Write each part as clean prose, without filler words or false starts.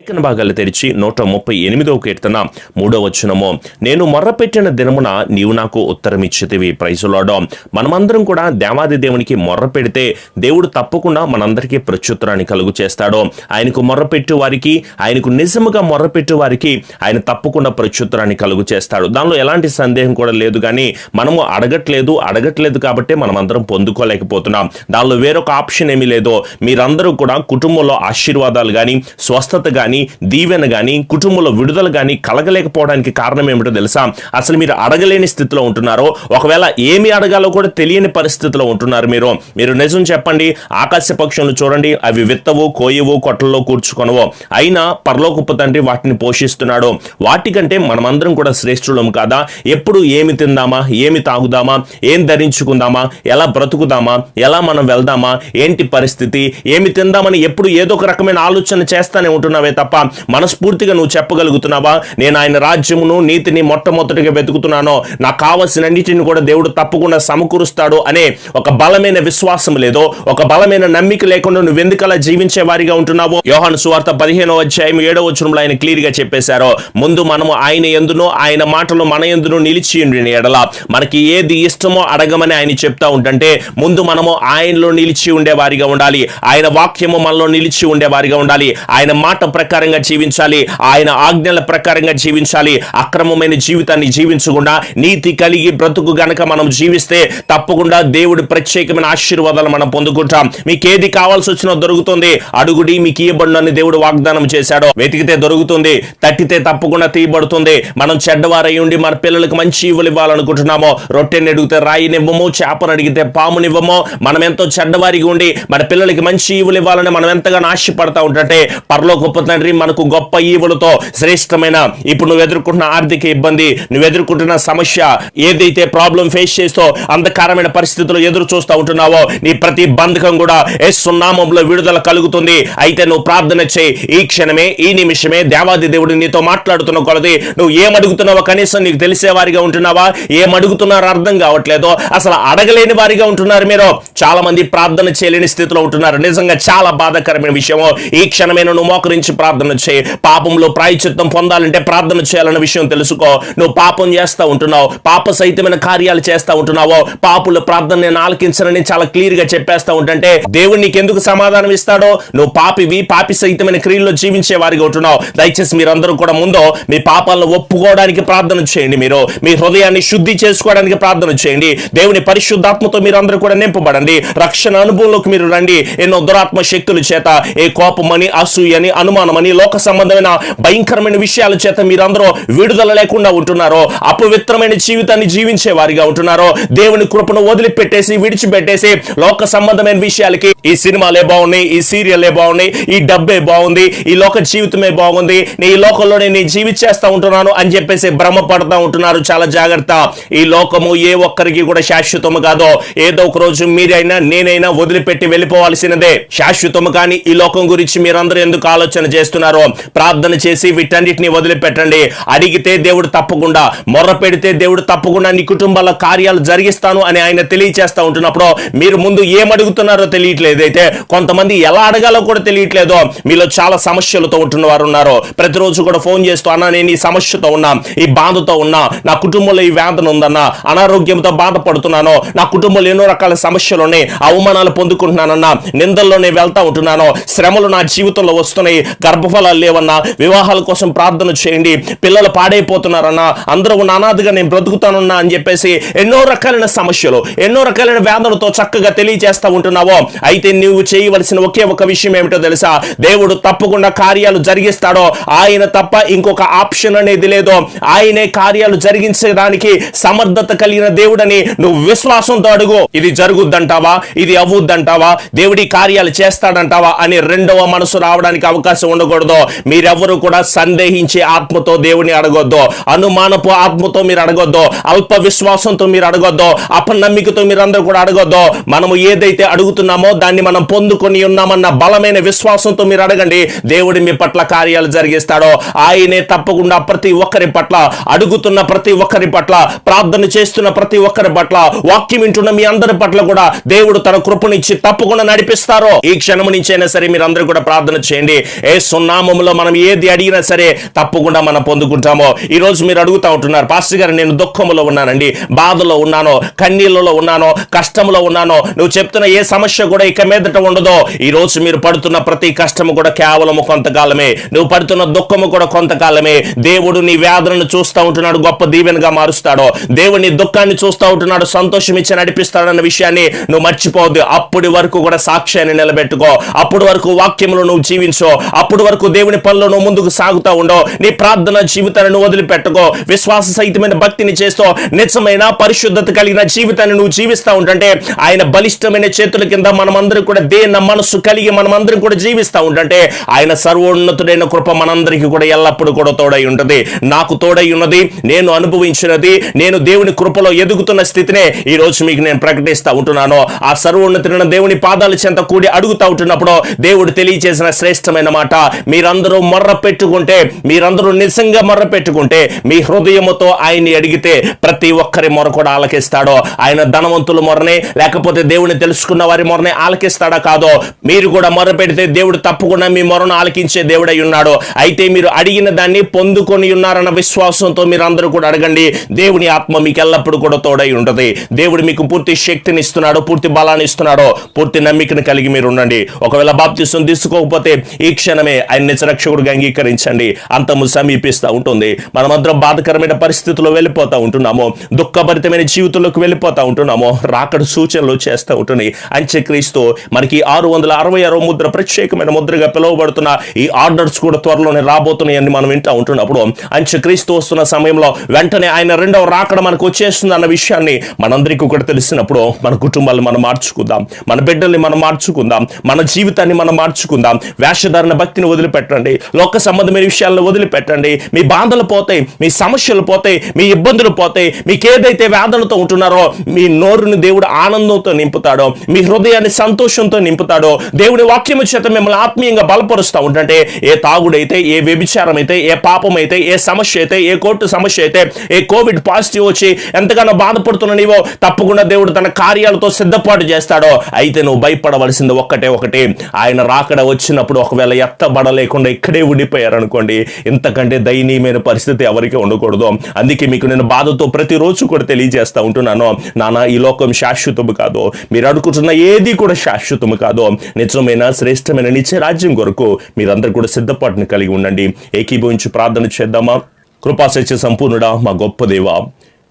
లేఖన భాగాలు తెరిచి 138వ కీర్తన 3వ వచనము, నేను మొర్రపెట్టిన దినమున నీవు నాకు ఉత్తరం ఇచ్చితివి. Praise the lord. మనమందరం కూడా దేవాది దేవునికి మొర్ర పెడితే దేవుడు తప్పకుండా మనందరికీ ప్రత్యుత్తరాన్ని కలుగు చేస్తాడు. ఆయనకు మొర్రపెట్టు వారికి, ఆయనకు నిజముగా మొర్రపెట్టు వారికి ఆయన తప్పకుండా ప్రత్యుత్తరాన్ని కలుగు చేస్తాడు. దానిలో ఎలాంటి సందేహం కూడా లేదు. కానీ మనము అడగట్లేదు కాబట్టి మనం అందరం పొందుకోలేకపోతున్నాం. దానిలో వేరొక ఆప్షన్ ఏమీ లేదు. మీరందరూ కూడా కుటుంబంలో ఆశీర్వాదాలు కానీ, స్వస్థత కానీ, దీవెన కానీ, కుటుంబంలో విడుదల కానీ కలగలేకపోవడానికి కారణం ఏమిటో తెలుసా? అసలు మీరు అడగలేని స్థితిలో ఉంటున్నారో, ఒకవేళ ఏమి అడగాలో కూడా తెలియని పరిస్థితిలో ఉంటున్నారు. మీరు నిజం చెప్పండి. ఆకాశ పక్షులను చూడండి, అవి విత్తవు, కోయవు, కొట్టల్లో కూర్చుకొనవు, అయినా పరలోకపు తండ్రి వాటిని పోషిస్తున్నాడు. వాటికంటే మనమందరం కూడా శ్రేష్ఠులం కాదా? ఎప్పుడు ఏమి తిందామా, ఏమి తాగుదామా, ఏం ధరించుకుందామా, ఎలా బ్రతుకుదామా, ఎలా మనం వెళ్దామా, ఏంటి పరిస్థితి, ఏమి తిందామని ఎప్పుడు ఏదో ఒక రకమైన ఆలోచన చేస్తానే ఉంటున్నావే తప్ప మనస్ఫూర్తిగా నువ్వు చెప్పగలుగుతున్నావా, నేను ఆయన రాజ్యమును నీతిని మొట్టమొదటిగా వెతుకుతున్నాను, నాకు కావలసినన్నిటిని కూడా దేవుడు తప్పకుండా సమకూరుస్తాడు అనే ఒక బలమైన విశ్వాసం లేదో, ఒక బలమైన నమ్మిక లేకుండా నువ్వు ఎందుకలా జీవించే వారిగా ఉంటున్నావు? యోహాను సువార్త 15వ అధ్యాయం 7వ వచనంలో ఆయన క్లియర్ గా చెప్పేశారు, ముందు మనము ఆయన యందును, ఆయన మాటలు మన యందును నిలిచి ఉండిన ఎడల మనకి ఏది ఇష్టమో అడగమని ఆయన చెప్తా ఉంటుంటే, ముందు మనము ఆయనలో నిలిచి ఉండే వారిగా ఉండాలి. ఆయన వాక్యము మనలో నిలిచి ఉండే వారిగా ఉండాలి. ఆయన మాట ప్రకారంగా జీవించాలి. ఆయన ఆజ్ఞల ప్రకారంగా జీవించాలి. అక్రమమైన జీవితాన్ని జీవించకుండా నీతి కలిగి బ్రతుకు గనక మనం జీవిస్తే తప్పకుండా దేవుడి ప్రత్యేకమైన ఆశీర్వాదాలు మనం పొందుకుంటాం. మీకు ఏది కావాల్సి వచ్చినా దొరుకుతుంది. అడుగుడి మీకు ఇవ్వబడునని దేవుడు వాగ్దానం చేశాడు. వెతికితే దొరుకుతుంది, తట్టితే తప్పకుండా తీయబడుతుంది. మనం చెడ్డవారై ఉండి మన పిల్లలకు మంచి ఈవులు ఇవ్వాలనుకుంటున్నామో, రొట్టెని అడిగితే రాయినివ్వమో, చేపను అడిగితే పామునివ్వమో, మనం ఎంతో చెడ్డవారిగా ఉండి మన పిల్లలకి మంచి ఈవులు ఇవ్వాలని మనం ఎంతగానో ఆశపడతా ఉంటే, పరలోకపు తండ్రి మనకు గొప్ప ఈవులతో శ్రేష్టమైన, ఇప్పుడు నువ్వు ఎదుర్కొంటున్న ఆర్థిక ఇబ్బంది, నువ్వు ఎదుర్కొంటున్న సమస్య, ఏదైతే ప్రాబ్లం ఫేస్ చేస్తూ అంధకారమైన పరిస్థితుల్లో ఎదురు చూస్తూ ఉంటున్నావో, నీ ప్రతి బంధకం కూడా యేసు నామములో విడుదల కలుగుతుంది. అయితే నువ్వు ప్రార్థన చేయి. ఈ క్షణమే, ఈ నిమిషమే దేవాది దేవుడు నీతో మాట్లాడుతున్న కొలది నువ్వు ఏమడుగుతున్నావో కనీసం నీకు తెలిసే వారిగా ఉంటున్నావా? ఏమడుగుతున్నారో అర్థం కావట్లేదు. అసలు అడగలేని వారిగా ఉంటున్నారు. మీరు చాలా మంది ప్రార్థన చేయలేని స్థితిలో ఉంటున్నారు. నిజంగా చాలా బాధాకరమైన విషయము. ఈ క్షణమే నువ్వు మోకరించి ప్రార్థన చేయి. పాపంలో ప్రాయశ్చిత్తం పొందాలంటే ప్రార్థన చేయాలన్న విషయం తెలుసుకో. నువ్వు పాపం చేస్తూ ఉంటున్నావు, పాప సహితమైన కార్యాలు చేస్తూ ఉంటున్నావో, పాపుల ప్రార్థన నేను ఆలకించనని చాలా క్లియర్ గా చెప్పేస్తా ఉంటుంటే దేవుడు నీకు ఎందుకు సమాధానం ఇస్తాడో? నువ్వు పాపి సహితమైన క్రియల్లో జీవించే వారిగా ఉంటున్నావు. దయచేసి మీరందరూ కూడా ముందు మీ పాపాలను ఒప్పుకోవడానికి ప్రార్థన చేయండి. మీరు మీ హృదయాన్ని శుద్ధి చేసుకోవడానికి ప్రార్థన చేయండి. దేవుని పరిశుద్ధాత్మతో మీరందరూ కూడా నింపబడండి. రక్షణ అనుభవంలోకి మీరు రండి. ఎన్నో దురాత్మ శక్తుల చేత, ఏ కోపమని, అసూయని, అనుమానమని, లోక సంబంధమైన భయంకరమైన విషయాల చేత మీరందరూ విడుదల లేకుండా ఉంటున్నారో, అపవిత్రమైన జీవితాన్ని జీవించే వారిగా ఉంటున్నారో, దేవుని కృపను వదిలిపెట్టేసి విడిచిపెట్టేసి లోక సంబంధమైన విషయాలకి, ఈ సినిమాలే బాగున్నాయి, ఈ సీరియల్లే బాగున్నాయి, ఈ డబ్బే బాగుంది, ఈ లోక జీవితమే బాగుంది, ఈ లోకంలోనే నేను జీవించేస్తా ఉంటున్నాను అని చెప్పేసి భ్రమ పడతా ఉంటున్నారు. చాలా జాగ్రత్త. ఈ లోకము ఏ ఒక్కరికి కూడా శాశ్వతము కాదో. ఏదో ఒక రోజు మీరైనా నేనైనా వదిలిపెట్టి వెళ్ళిపోవాల్సినదే. శాశ్వతము కానీ ఈ లోకం గురించి మీరందరూ ఎందుకు ఆలోచన చేస్తున్నారో ప్రార్థన చేసి వీటన్నిటిని వదిలిపెట్టండి. అడిగితే దేవుడు తప్పకుండా, మొర్ర పెడితే దేవుడు తప్పకుండా నీ కుటుంబాల కార్యాలు జరిగిస్తాను అని ఆయన తెలియచేస్తా ఉంటున్నప్పుడు మీరు ముందు ఏమడుగుతున్నారో తెలియట్లేదు. అయితే కొంతమంది ఎలా అడగాలో కూడా తెలియట్లేదు. మీలో చాలా సమస్యలతో ఉంటున్న వారు ఉన్నారు. ప్రతిరోజు కూడా ఫోన్ చేస్తూ, అన్నా నేను ఈ సమస్యతో ఉన్నా, ఈ బాధతో ఉన్నా, నా కుటుంబంలో ఈ వేదన ఉందన్నా, అనారోగ్యంతో బాధపడుతున్నాను, నా కుటుంబంలో ఎన్నో రకాల సమస్యలు ఉన్నాయి, అవమానాలు పొందుకుంటున్నానన్నా, నిందల్లోనే వెళ్తా ఉంటున్నాను, శ్రమలు నా జీవితంలో వస్తున్నాయి, గర్భఫలాలు లేవన్నా, వివాహాల కోసం ప్రార్థన చేయండి, పిల్లలు పాడైపోతున్నారన్నా, అందరూ ఉన్న అనాథగా నేను బ్రతుకుతానున్నా అని చెప్పేసి ఎన్నో రకాలైన సమస్యలు, ఎన్నో రకాలైన వేదనలతో చక్కగా తెలియజేస్తా ఉంటున్నావో, అయితే నువ్వు చేయవలసిన ఒకే ఒక విషయం ఏమిటో తెలుసా? దేవుడు తప్పకుండా కార్యాలు జరిగిస్తాడో. ఆయన తప్ప ఇంకొక ఆప్షన్ అనేది లేదో. ఆయనే కార్యాలు జరిగించడానికి సమర్థత కలిగిన దేవుడని నువ్వు విశ్వాసంతో అడుగు. ఇది జరుగుద్దంటావా, ఇది అవ్వుద్దంటావా, దేవుడి కార్యాలు చేస్తాడంటావా అని రెండవ మనసు రావడానికి అవకాశం ఉండకూడదు. మీరెవ్వరూ కూడా సందేహించే ఆత్మతో దేవుని అడగొద్దు, అనుమానపు ఆత్మతో మీరు అడగొద్దు, అల్ప విశ్వాసంతో మీరు అడగొద్దు, అపనమ్మికతో మీరందరూ కూడా అడగొద్దు. మనము ఏదైతే అడుగుతున్నామో దాన్ని మనం పొందుకొని ఉన్నామన్న బలమైన విశ్వాసంతో మీరు అడగండి. దేవుడు మీ పట్ల కార్యాలు జరిగిస్తాడో. ఆయనే తప్పకుండా ప్రతి ఒక్కరి పట్ల, అడుగుతున్న ప్రతి ఒక్కరి పట్ల, ప్రార్థన చేస్తున్న ప్రతి ఒక్కరి పట్ల, వాక్యం వింటున్న మీ అందరి పట్ల కూడా దేవుడు తన కృపనిచ్చి తప్పకుండా నడిపిస్తారో. ఈ క్షణం నుంచి అయినా సరే మీరందరూ కూడా ప్రార్థన చేయండి. యేసు నామములో మనం ఏది అడిగినా సరే తప్పకుండా మనం పొందుకుంటామో. ఈరోజు మీరు అడుగుతూ ఉంటున్నారు, పాస్టర్ గారు నేను దుఃఖములో ఉన్నానండి, బాధలో ఉన్నాను, కన్నీళ్ళలో ఉన్నాను, కష్టంలో ఉన్నాను. నువ్వు చెప్తున్న ఏ సమస్య కూడా ఇక మీదట ఉండదో. ఈ రోజు మీరు పడుతున్న ప్రతి కష్టము కూడా కేవలము కొంతకాలమే, నువ్వు పడుతున్న దుఃఖము కూడా కొంతకాలమే. దేవుడు నీ వేదనను చూస్తూ ఉంటున్నాడు, గొప్ప దీవెనగా మారుస్తాడు. దేవుడు నీ దుఃఖాన్ని చూస్తూ ఉంటున్నాడు, సంతోషం ఇచ్చి నడిపిస్తాడన్న విషయాన్ని నువ్వు మర్చిపోవద్దు. అప్పటి వరకు కూడా సాక్ష్యాన్ని నిలబెట్టుకో, అప్పటి వరకు వాక్యములు నువ్వు జీవించో, అప్పటి వరకు దేవుని పనులు నువ్వు ముందుకు సాగుతూ ఉండవు. నీ ప్రార్థన జీవితాన్ని నువ్వు వదిలిపెట్టుకో, విశ్వాస సహితమైన భక్తిని చేస్తూ నిజమైన పరిశుద్ధత కలిగిన జీవితాన్ని నువ్వు జీవిస్తూ ఉంటుంటే, ఆయన బలిష్టమైన చేతుల కింద మనమందరం కూడా దేన్న మనస్సు కలిగి మనమందరం కూడా జీవిస్తూ ఉంటుంటే, ఆయన సర్వోన్నతుడైన కృప మనందరికీ కూడా ఎల్లప్పుడూ కూడా తోడై ఉంటుంది. నాకు తోడై ఉన్నది, నేను అనుభవించినది, నేను దేవుని కృపలో ఎదుగుతున్న స్థితినే ఈ రోజు మీకు నేను ప్రకటిస్తూ ఉంటున్నాను. ఆ సర్వోన్నతుడైన దేవుని పాదాల చెంత కూడి అడుగుతూ ఉంటున్నప్పుడు దేవుడు తెలియజేసిన శ్రేష్టమైన మాట, మీరందరూ మొర్ర పెట్టుకుంటే, మీరందరూ నిజంగా మొర్ర పెట్టుకుంటే, మీ హృదయముతో ఆయన్ని అడిగితే ప్రతి ఒక్కరి మొర కూడా ఆలకిస్తాడో. ఆయన ధనవంతుల మొరనే లేకపోతే దేవుని తెలుసుకున్న వారి మొరనే ఆలకిస్తాడా? కాదో. మీరు కూడా మొర పెడితే దేవుడు తప్పకుండా మీ మొరను ఆలకించే దేవుడై ఉన్నాడు. అయితే మీరు అడిగిన దాన్ని పొందుకొని ఉన్నారన్న విశ్వాసంతో మీరు అందరూ కూడా అడగండి. దేవుని ఆత్మ మీకు ఎల్లప్పుడూ కూడా తోడై ఉంటుంది. దేవుడు మీకు పూర్తి శక్తిని ఇస్తున్నాడు, పూర్తి బలాన్ని ఇస్తున్నాడు. పూర్తి నమ్మికను కలిగి మీరు ఉండండి. ఒకవేళ బాప్తిసం తీసుకోకపోతే ఈ క్షణమే ఆయన నిజరక్షకుడిగా అంగీకరించండి. అంతము సమీపిస్తూ ఉంటుంది. మనమందరం బాధకరమైన పరిస్థితుల్లో వెళ్ళిపోతూ ఉంటున్నాము, దుఃఖభరితమైన జీవితంలోకి వెళ్ళిపోతూ ఉంటున్నాము. రాకడ సూచనలు చేస్తూ ఉంటున్నాయి. అంత్యక్రీస్తు మనకి 666 ముద్ర, ప్రత్యేకమైన ముద్రగా పిలువబడుతున్న ఈ ఆర్డర్స్ కూడా త్వరలోనే రాబోతున్నాయని మనం వింటూ ఉంటున్నప్పుడు, అంత్యక్రీస్తు వస్తున్న సమయంలో వెంటనే ఆయన రెండవ రాకడ మనకు వచ్చేస్తుంది అన్న విషయాన్ని మనందరికీ కూడా తెలిసినప్పుడు మన కుటుంబాలను మనం మార్చుకుందాం, మన బిడ్డల్ని మనం మార్చుకుందాం, మన జీవితాన్ని మనం మార్చుకుందాం. వేషధారణ భక్తిని వదిలిపెట్టండి, లోక సంబంధమైన విషయాలను వదిలిపెట్టండి. మీ బాధలు పోతాయి, మీ సమస్యలు పోతాయి, మీ ఇబ్బందులు పోతాయి. మీకు ఏదైతే వేదనతో ఉంటున్నారో మీ నోరుని దేవుడు ఆనందంతో నింపుతాడో, మీ హృదయాన్ని సంతోషంతో నింపుతాడో. దేవుడి వాక్యము చేత మిమ్మల్ని ఆత్మీయంగా బలపరుస్తూ ఉంటుంటే, ఏ తాగుడైతే, ఏ వ్యభిచారం అయితే, ఏ పాపం అయితే, ఏ సమస్య అయితే, ఏ కోర్టు సమస్య అయితే, ఏ కోవిడ్ పాజిటివ్ వచ్చి ఎంతగానో బాధపడుతున్న నీవో తప్పకుండా దేవుడు తన కార్యాలతో సిద్ధపాటు చేస్తాడో. అయితే నువ్వు భయపడవలసింది ఒకటే, ఆయన రాకడ వచ్చినప్పుడు ఒకవేళ ఎత్తబడలేకుండా ఇక్కడే ఉండిపోయారనుకోండి, ఇంతకంటే దయనీయమైన పరిస్థితి ఎవరికి ఉండకూడదు. అందుకే మీకు నేను బాధతో ప్రతిరోజు కూడా తెలియజేస్తూ ఉంటున్నాను, నానా ఈ లోకం శాశ్వతము కాదు, మీరు అనుకుంటున్న ఏది కూడా శాశ్వతము కాదు. నిజమైన శ్రేష్టమైన నిత్య రాజ్యం కొరకు మీరందరూ కూడా సిద్ధపాటుని కలిగి ఉండండి. ఏకీభవించి ప్రార్థన చేద్దామా? కృపాసత్య సంపూర్ణుడా, మా గొప్ప దేవా,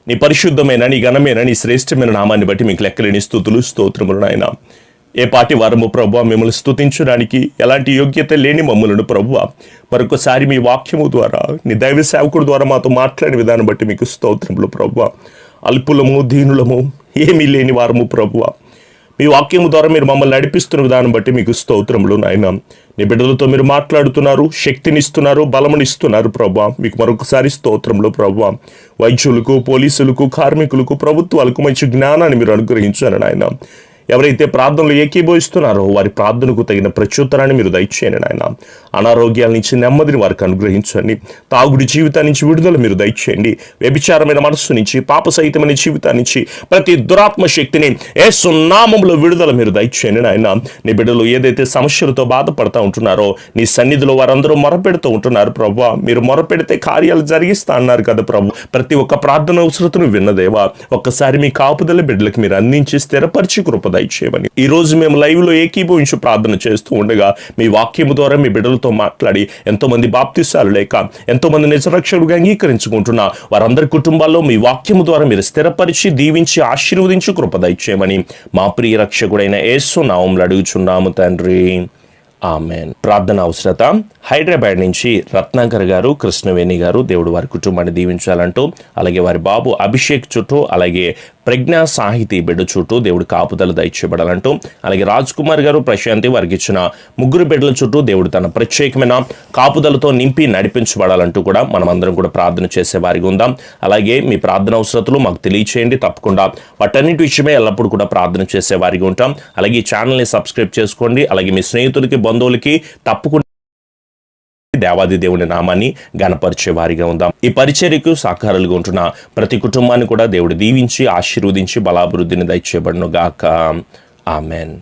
నీ పరిశుద్ధమైన, నీ ఘనమైన, నీ శ్రేష్టమైన నామాన్ని బట్టి మీకు లెక్కలేని స్తుతులు స్తోత్రములు నాయన. ఏ పాటి వారము ప్రభువా మిమ్మల్ని స్తుతించడానికి ఎలాంటి యోగ్యత లేని మమ్మలను ప్రభువా మరొకసారి మీ వాక్యము ద్వారా, నీ దైవ సేవకుడు ద్వారా మాతో మాట్లాడిన విధానం బట్టి మీకు స్తోత్రములు ప్రభువా. అల్పులము, దీనులము, ఏమీ లేని వారము ప్రభువా, మీ వాక్యము ద్వారా మీరు మమ్మల్ని నడిపిస్తున్న విధానం బట్టి మీకు స్తోత్రములు నాయన. నీ బిడ్డలతో మీరు మాట్లాడుతున్నారు, శక్తినిస్తున్నారు, బలమునిస్తున్నారు ప్రభా. మీకు మరొకసారి స్తోత్రములు ప్రభా. వైద్యులకు, పోలీసులకు, కార్మికులకు, ప్రభుత్వాలకు మంచి జ్ఞానాన్ని మీరు అనుగ్రహించారు నాయన. ఎవరైతే ప్రార్థనలు ఏకీభవిస్తున్నారో వారి ప్రార్థనకు తగిన ప్రత్యుత్తరాన్ని మీరు దయచేయండి నాయన. అనారోగ్యాల నుంచి నెమ్మదిని వారికి అనుగ్రహించండి. తాగుడి జీవితాన్ని నుంచి విడుదల మీరు దయచేయండి. వ్యభిచారమైన మనస్సు నుంచి, పాప సహితమైన జీవితాన్ని నుంచి ప్రతి దురాత్మ శక్తిని యేసు నామములో విడుదల మీరు దయచేయండి నాయన. నీ బిడ్డలు ఏదైతే సమస్యలతో బాధపడతా ఉంటున్నారో నీ సన్నిధిలో వారందరూ మొరపెడుతూ ఉంటున్నారు ప్రభా. మీరు మొరపెడితే కార్యాలు జరిగిస్తా అన్నారు కదా ప్రభు. ప్రతి ఒక్క ప్రార్థన అవసరతను విన్నదేవా, ఒక్కసారి మీ కాపుదల బిడ్డలకు మీరు అందించి స్థిరపరిచి కృప దయచేయమని ఈ రోజు మేము లైవ్ లో ఏకీభవించి ప్రార్థన చేస్తూ ఉండగా మీ వాక్యము ద్వారా మీ బిడ్డలతో మాట్లాడి ఎంతో మంది బాప్తిసాలు లేక ఎంతో మంది నిజరక్షకుడుగా అంగీకరించుకుంటున్న వారందరి కుటుంబాల్లో మీ వాక్యము ద్వారా మీరు స్థిరపరిచి దీవించి ఆశీర్వదించి కృప దయచేయమని మా ప్రియ రక్షకుడైన యేసు నామములో అడుగుచున్నాము తండ్రి, ఆమెన్. ప్రార్థన అవసరత హైదరాబాద్ నుంచి రత్నాకర్ గారు, కృష్ణవేణి గారు దేవుడు వారి కుటుంబాన్ని దీవించాలంటూ, అలాగే వారి బాబు అభిషేక్ చుట్టూ, అలాగే ప్రజ్ఞా సాహితీ బిడ్డ చుట్టూ దేవుడు కాపుదల దయచేయబడాలంటూ, అలాగే రాజ్ కుమార్ గారు, ప్రశాంతి వారికి ఇచ్చిన 3 బిడ్డల చుట్టూ దేవుడు తన ప్రత్యేకమైన కాపుదలతో నింపి నడిపించబడాలంటూ కూడా మనం అందరం కూడా ప్రార్థన చేసే వారికి ఉందాం. అలాగే మీ ప్రార్థన అవసరతలు మాకు తెలియచేయండి. తప్పకుండా వాటన్నిటి విషయమే ఎల్లప్పుడూ కూడా ప్రార్థన చేసే వారికి ఉంటాం. అలాగే ఈ ఛానల్ని సబ్స్క్రైబ్ చేసుకోండి. అలాగే మీ స్నేహితులకి, బంధువులకి తప్పకుండా దేవాది దేవుని నామాన్ని గణపరిచే వారిగా ఉందాం. ఈ పరిచర్యకు సహకారులుగా ఉంటున్న ప్రతి కుటుంబాన్ని కూడా దేవుడు దీవించి ఆశీర్వదించి బలాభివృద్ధిని దయచేయబడును గాక. ఆమెన్.